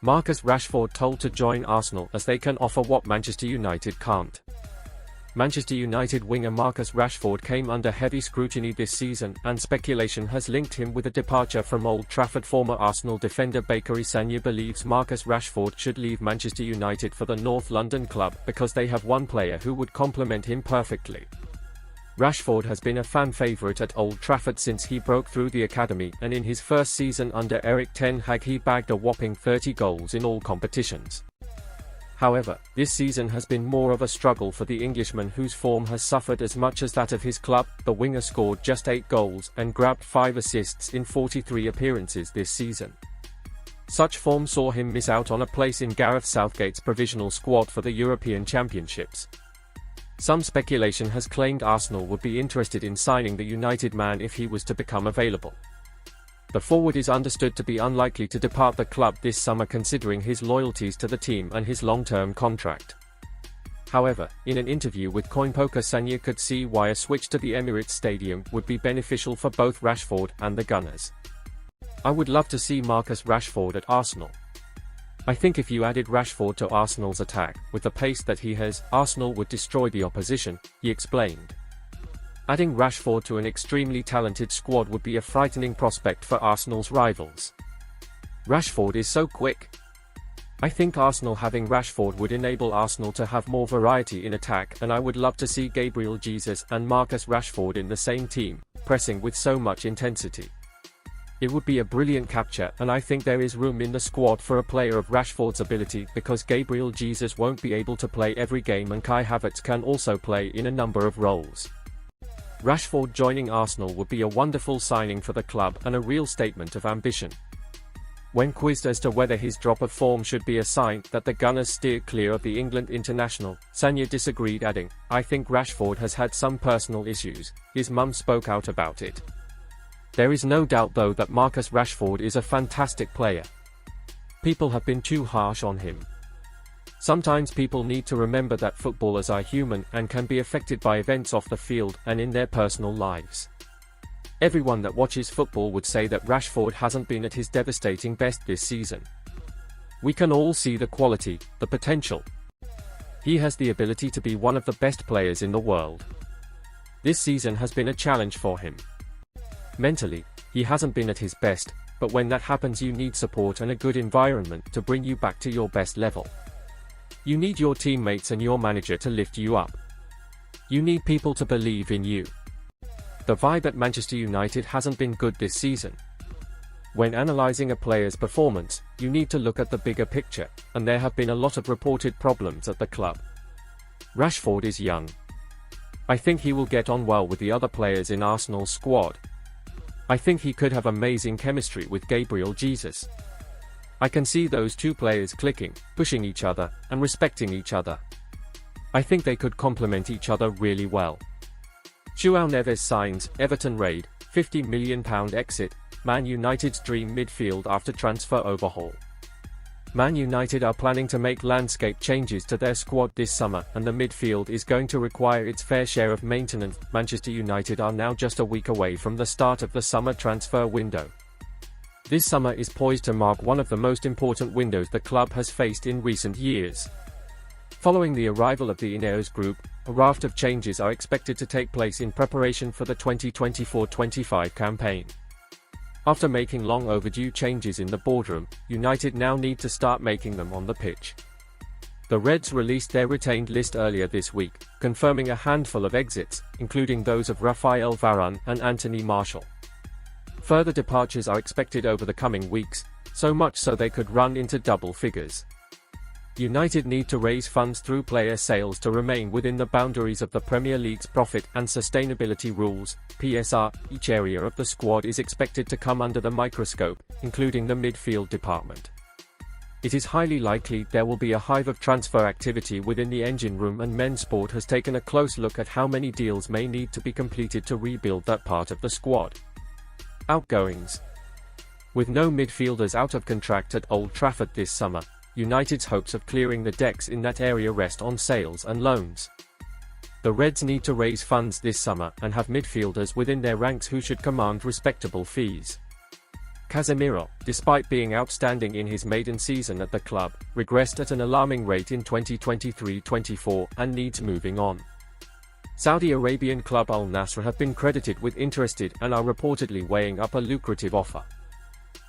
Marcus Rashford told to join Arsenal as they can offer what Manchester United can't. Manchester United winger Marcus Rashford came under heavy scrutiny this season, and speculation has linked him with a departure from Old Trafford. Former Arsenal defender Bacary Sagna believes Marcus Rashford should leave Manchester United for the North London club because they have one player who would complement him perfectly. Rashford has been a fan favourite at Old Trafford since he broke through the academy, and in his first season under Erik ten Hag he bagged a whopping 30 goals in all competitions. However, this season has been more of a struggle for the Englishman, whose form has suffered as much as that of his club. The winger scored just 8 goals and grabbed 5 assists in 43 appearances this season. Such form saw him miss out on a place in Gareth Southgate's provisional squad for the European Championships. Some speculation has claimed Arsenal would be interested in signing the United man if he was to become available. The forward is understood to be unlikely to depart the club this summer considering his loyalties to the team and his long-term contract. However, in an interview with Coinpoker, Sagna could see why a switch to the Emirates Stadium would be beneficial for both Rashford and the Gunners. "I would love to see Marcus Rashford at Arsenal. I think if you added Rashford to Arsenal's attack, with the pace that he has, Arsenal would destroy the opposition," he explained. Adding Rashford to an extremely talented squad would be a frightening prospect for Arsenal's rivals. "Rashford is so quick. I think Arsenal having Rashford would enable Arsenal to have more variety in attack, and I would love to see Gabriel Jesus and Marcus Rashford in the same team, pressing with so much intensity. It would be a brilliant capture, and I think there is room in the squad for a player of Rashford's ability because Gabriel Jesus won't be able to play every game and Kai Havertz can also play in a number of roles. Rashford joining Arsenal would be a wonderful signing for the club and a real statement of ambition." When quizzed as to whether his drop of form should be a sign that the Gunners steer clear of the England international, Sagna disagreed, adding, "I think Rashford has had some personal issues. His mum spoke out about it. There is no doubt though that Marcus Rashford is a fantastic player. People have been too harsh on him. Sometimes people need to remember that footballers are human and can be affected by events off the field and in their personal lives. Everyone that watches football would say that Rashford hasn't been at his devastating best this season. We can all see the quality, the potential. He has the ability to be one of the best players in the world. This season has been a challenge for him. Mentally, he hasn't been at his best, but when that happens you need support and a good environment to bring you back to your best level. You need your teammates and your manager to lift you up. You need people to believe in you. The vibe at Manchester United hasn't been good this season. When analysing a player's performance, you need to look at the bigger picture, and there have been a lot of reported problems at the club. Rashford is young. I think he will get on well with the other players in Arsenal's squad. I think he could have amazing chemistry with Gabriel Jesus. I can see those two players clicking, pushing each other, and respecting each other. I think they could complement each other really well." João Neves signs, Everton raid, £50 million exit, Man United's dream midfield after transfer overhaul. Man United are planning to make landscape changes to their squad this summer, and the midfield is going to require its fair share of maintenance. Manchester United are now just a week away from the start of the summer transfer window. This summer is poised to mark one of the most important windows the club has faced in recent years. Following the arrival of the Ineos group, a raft of changes are expected to take place in preparation for the 2024-25 campaign. After making long overdue changes in the boardroom, United now need to start making them on the pitch. The Reds released their retained list earlier this week, confirming a handful of exits, including those of Raphael Varane and Anthony Martial. Further departures are expected over the coming weeks, so much so they could run into double figures. United need to raise funds through player sales to remain within the boundaries of the Premier League's profit and sustainability rules, PSR. Each area of the squad is expected to come under the microscope, including the midfield department. It is highly likely there will be a hive of transfer activity within the engine room, and Men's Sport has taken a close look at how many deals may need to be completed to rebuild that part of the squad. Outgoings. With no midfielders out of contract at Old Trafford this summer, United's hopes of clearing the decks in that area rest on sales and loans. The Reds need to raise funds this summer and have midfielders within their ranks who should command respectable fees. Casemiro, despite being outstanding in his maiden season at the club, regressed at an alarming rate in 2023-24 and needs moving on. Saudi Arabian club Al Nassr have been credited with interested and are reportedly weighing up a lucrative offer.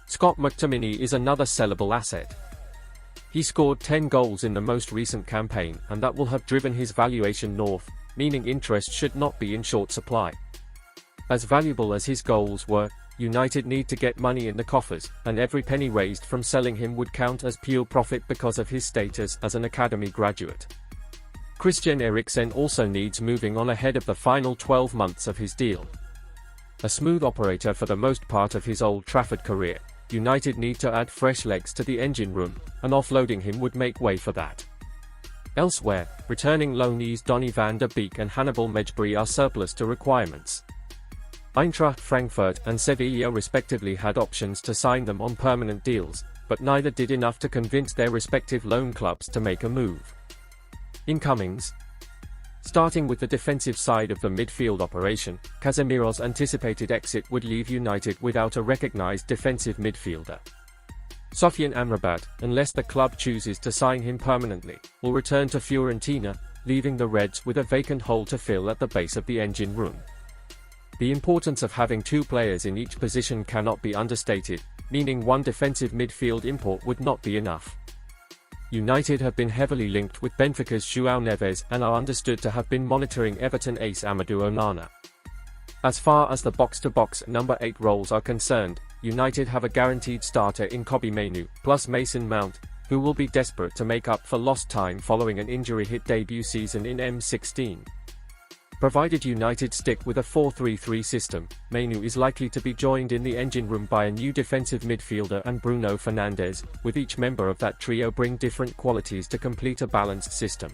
Scott McTominay is another sellable asset. He scored 10 goals in the most recent campaign, and that will have driven his valuation north, meaning interest should not be in short supply. As valuable as his goals were, United need to get money in the coffers, and every penny raised from selling him would count as pure profit because of his status as an academy graduate. Christian Eriksen also needs moving on ahead of the final 12 months of his deal. A smooth operator for the most part of his Old Trafford career, United need to add fresh legs to the engine room, and offloading him would make way for that. Elsewhere, returning loanees Donny van der Beek and Hannibal Mejbri are surplus to requirements. Eintracht Frankfurt and Sevilla respectively had options to sign them on permanent deals, but neither did enough to convince their respective loan clubs to make a move. Incomings. Starting with the defensive side of the midfield operation, Casemiro's anticipated exit would leave United without a recognized defensive midfielder. Sofyan Amrabat, unless the club chooses to sign him permanently, will return to Fiorentina, leaving the Reds with a vacant hole to fill at the base of the engine room. The importance of having two players in each position cannot be understated, meaning one defensive midfield import would not be enough. United have been heavily linked with Benfica's João Neves and are understood to have been monitoring Everton ace Amadou Onana. As far as the box-to-box number 8 roles are concerned, United have a guaranteed starter in Kobbie Mainoo, plus Mason Mount, who will be desperate to make up for lost time following an injury-hit debut season in M16. Provided United stick with a 4-3-3 system, Mainoo is likely to be joined in the engine room by a new defensive midfielder and Bruno Fernandes, with each member of that trio bring different qualities to complete a balanced system.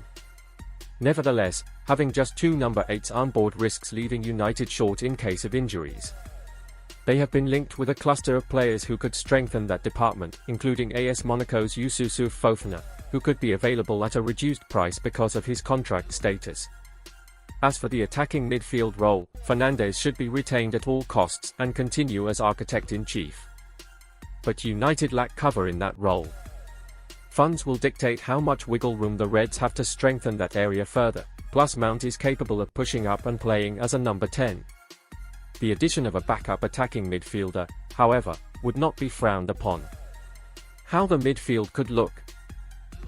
Nevertheless, having just two number 8s on board risks leaving United short in case of injuries. They have been linked with a cluster of players who could strengthen that department, including AS Monaco's Youssouf Fofana, who could be available at a reduced price because of his contract status. As for the attacking midfield role, Fernandes should be retained at all costs and continue as architect-in-chief. But United lack cover in that role. Funds will dictate how much wiggle room the Reds have to strengthen that area further, plus Mount is capable of pushing up and playing as a number 10. The addition of a backup attacking midfielder, however, would not be frowned upon. How the midfield could look.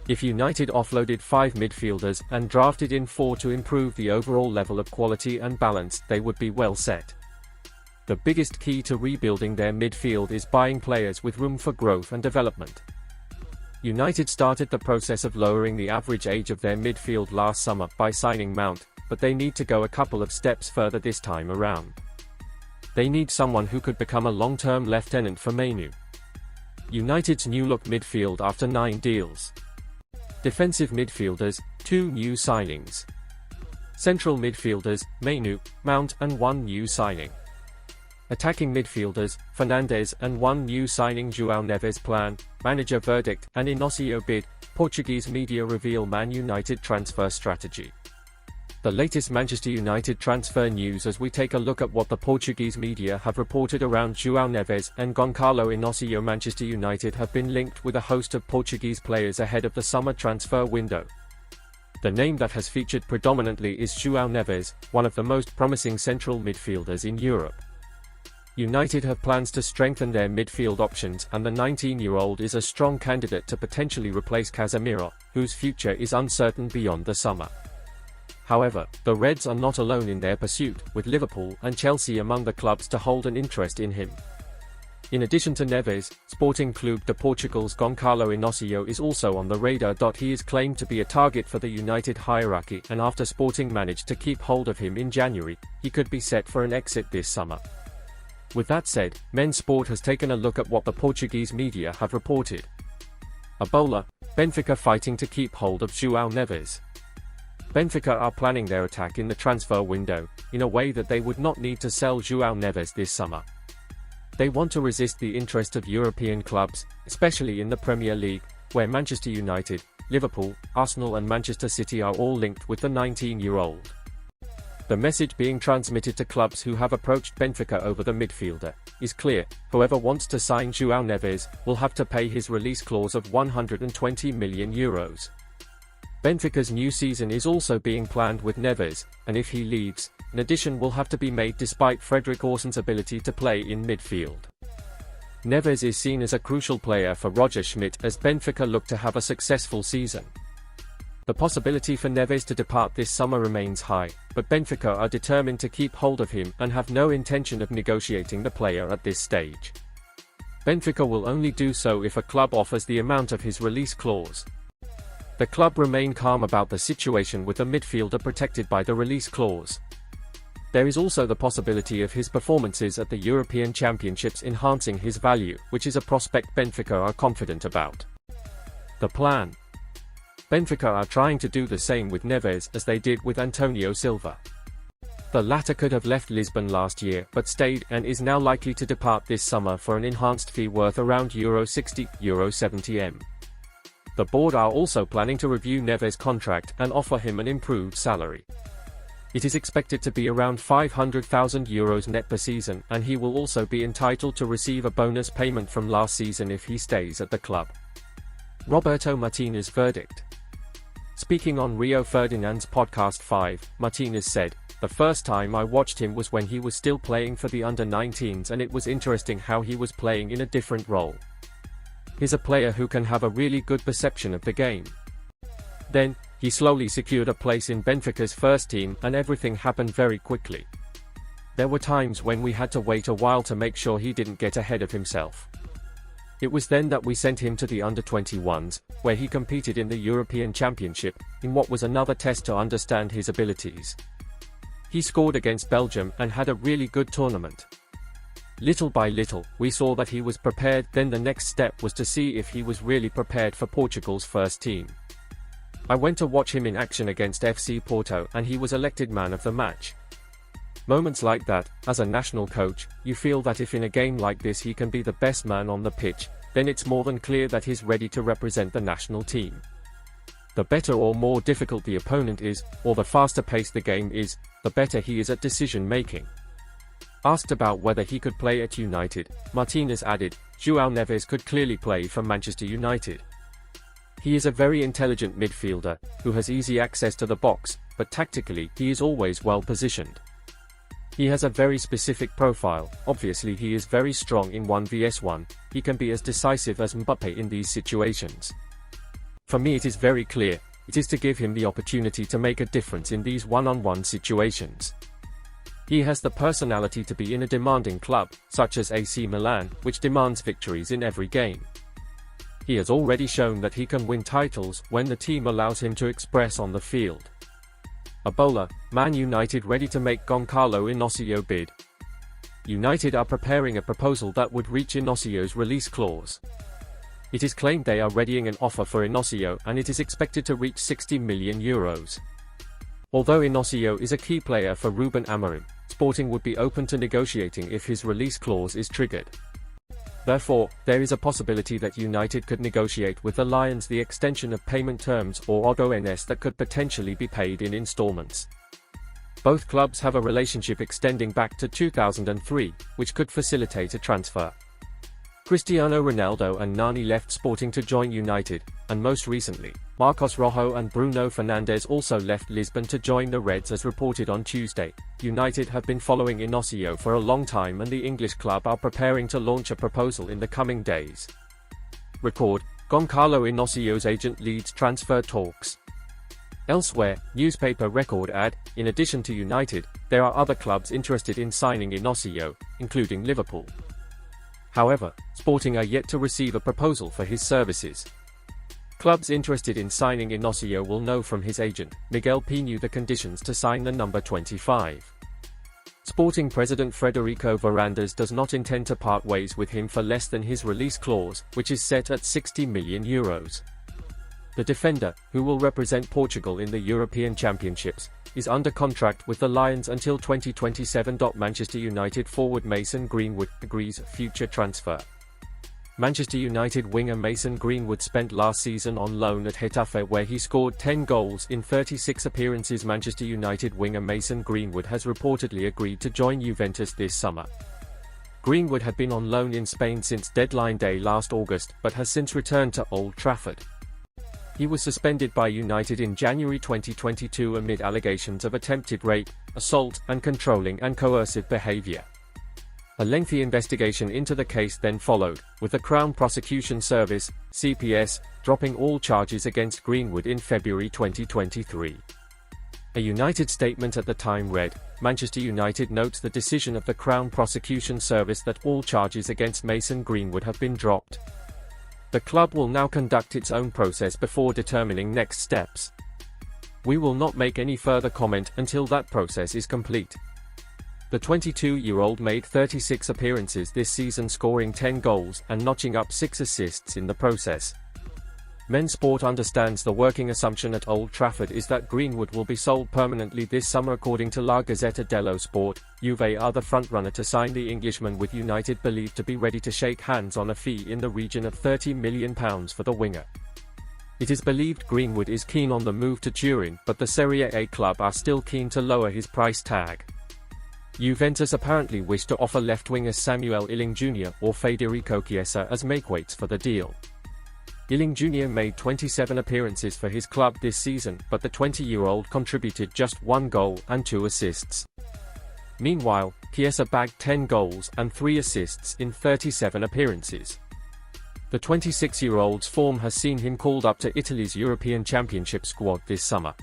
If United offloaded 5 midfielders and drafted in 4 to improve the overall level of quality and balance, they would be well set. The biggest key to rebuilding their midfield is buying players with room for growth and development. United started the process of lowering the average age of their midfield last summer by signing Mount, but they need to go a couple of steps further this time around. They need someone who could become a long-term lieutenant for Mainoo. United's new-look midfield after 9 deals. Defensive midfielders, 2 new signings. Central midfielders, Mainoo, Mount and 1 new signing. Attacking midfielders, Fernandes and 1 new signing João Neves plan, manager verdict and Inácio bid, Portuguese media reveal Man United transfer strategy. The latest Manchester United transfer news as we take a look at what the Portuguese media have reported around João Neves and Goncalo Inácio. Manchester United have been linked with a host of Portuguese players ahead of the summer transfer window. The name that has featured predominantly is João Neves, one of the most promising central midfielders in Europe. United have plans to strengthen their midfield options, and the 19-year-old is a strong candidate to potentially replace Casemiro, whose future is uncertain beyond the summer. However, the Reds are not alone in their pursuit, with Liverpool and Chelsea among the clubs to hold an interest in him. In addition to Neves, Sporting Clube de Portugal's Goncalo Inácio is also on the radar. He is claimed to be a target for the United hierarchy, and after Sporting managed to keep hold of him in January, he could be set for an exit this summer. With that said, Men's Sport has taken a look at what the Portuguese media have reported. A bowler, Benfica fighting to keep hold of João Neves. Benfica are planning their attack in the transfer window, in a way that they would not need to sell João Neves this summer. They want to resist the interest of European clubs, especially in the Premier League, where Manchester United, Liverpool, Arsenal and Manchester City are all linked with the 19-year-old. The message being transmitted to clubs who have approached Benfica over the midfielder is clear: whoever wants to sign João Neves will have to pay his release clause of €120 million. Benfica's new season is also being planned with Neves, and if he leaves, an addition will have to be made despite Frederick Orsen's ability to play in midfield. Neves is seen as a crucial player for Roger Schmidt as Benfica look to have a successful season. The possibility for Neves to depart this summer remains high, but Benfica are determined to keep hold of him and have no intention of negotiating the player at this stage. Benfica will only do so if a club offers the amount of his release clause. The club remain calm about the situation with the midfielder protected by the release clause. There is also the possibility of his performances at the European Championships enhancing his value, which is a prospect Benfica are confident about. The plan. Benfica are trying to do the same with Neves as they did with Antonio Silva. The latter could have left Lisbon last year but stayed and is now likely to depart this summer for an enhanced fee worth around €60, €70m. The board are also planning to review Neves' contract and offer him an improved salary. It is expected to be around €500,000 net per season, and he will also be entitled to receive a bonus payment from last season if he stays at the club. Roberto Martinez verdict. Speaking on Rio Ferdinand's podcast 5, Martinez said, "The first time I watched him was when he was still playing for the under-19s, and it was interesting how he was playing in a different role. He's a player who can have a really good perception of the game." Then, he slowly secured a place in Benfica's first team and everything happened very quickly. There were times when we had to wait a while to make sure he didn't get ahead of himself. It was then that we sent him to the under-21s, where he competed in the European Championship, in what was another test to understand his abilities. He scored against Belgium and had a really good tournament. Little by little, we saw that he was prepared, then the next step was to see if he was really prepared for Portugal's first team. I went to watch him in action against FC Porto and he was elected man of the match. Moments like that, as a national coach, you feel that if in a game like this he can be the best man on the pitch, then it's more than clear that he's ready to represent the national team. The better or more difficult the opponent is, or the faster paced the game is, the better he is at decision making. Asked about whether he could play at United, Martinez added, "João Neves could clearly play for Manchester United. He is a very intelligent midfielder, who has easy access to the box, but tactically he is always well positioned. He has a very specific profile. Obviously he is very strong in 1vs1, he can be as decisive as Mbappe in these situations. For me it is very clear, it is to give him the opportunity to make a difference in these one-on-one situations. He has the personality to be in a demanding club, such as AC Milan, which demands victories in every game. He has already shown that he can win titles when the team allows him to express on the field." Ebola, Man United ready to make Goncalo Inacio bid. United are preparing a proposal that would reach Inacio's release clause. It is claimed they are readying an offer for Inacio and it is expected to reach €60 million. Although Inacio is a key player for Ruben Amorim, Sporting would be open to negotiating if his release clause is triggered. Therefore, there is a possibility that United could negotiate with the Lions the extension of payment terms or ONS that could potentially be paid in installments. Both clubs have a relationship extending back to 2003, which could facilitate a transfer. Cristiano Ronaldo and Nani left Sporting to join United, and most recently, Marcos Rojo and Bruno Fernandes also left Lisbon to join the Reds as reported on Tuesday. United have been following Inacio for a long time and the English club are preparing to launch a proposal in the coming days. Record, Goncalo Inacio's agent leads transfer talks. Elsewhere, newspaper Record add, in addition to United, there are other clubs interested in signing Inacio, including Liverpool. However, Sporting are yet to receive a proposal for his services. Clubs interested in signing Inacio will know from his agent, Miguel Pino, the conditions to sign the number 25. Sporting president Frederico Varandas does not intend to part ways with him for less than his release clause, which is set at €60 million. The defender, who will represent Portugal in the European Championships, is under contract with the Lions until 2027. Manchester United forward Mason Greenwood agrees future transfer. Manchester United winger Mason Greenwood spent last season on loan at Getafe, where he scored 10 goals in 36 appearances. Manchester United winger Mason Greenwood has reportedly agreed to join Juventus this summer. Greenwood had been on loan in Spain since deadline day last August, but has since returned to Old Trafford. He was suspended by United in January 2022 amid allegations of attempted rape, assault, and controlling and coercive behavior. A lengthy investigation into the case then followed, with the Crown Prosecution Service, CPS, dropping all charges against Greenwood in February 2023. A United statement at the time read, "Manchester United notes the decision of the Crown Prosecution Service that all charges against Mason Greenwood have been dropped. The club will now conduct its own process before determining next steps. We will not make any further comment until that process is complete." The 22-year-old made 36 appearances this season, scoring 10 goals and notching up 6 assists in the process. Mensport understands the working assumption at Old Trafford is that Greenwood will be sold permanently this summer. According to La Gazzetta dello Sport, Juve are the frontrunner to sign the Englishman, with United believed to be ready to shake hands on a fee in the region of £30 million for the winger. It is believed Greenwood is keen on the move to Turin, but the Serie A club are still keen to lower his price tag. Juventus apparently wish to offer left wingers Samuel Iling Jr. or Federico Chiesa as makeweights for the deal. Iling Jr. made 27 appearances for his club this season, but the 20-year-old contributed just 1 goal and 2 assists. Meanwhile, Chiesa bagged 10 goals and 3 assists in 37 appearances. The 26-year-old's form has seen him called up to Italy's European Championship squad this summer.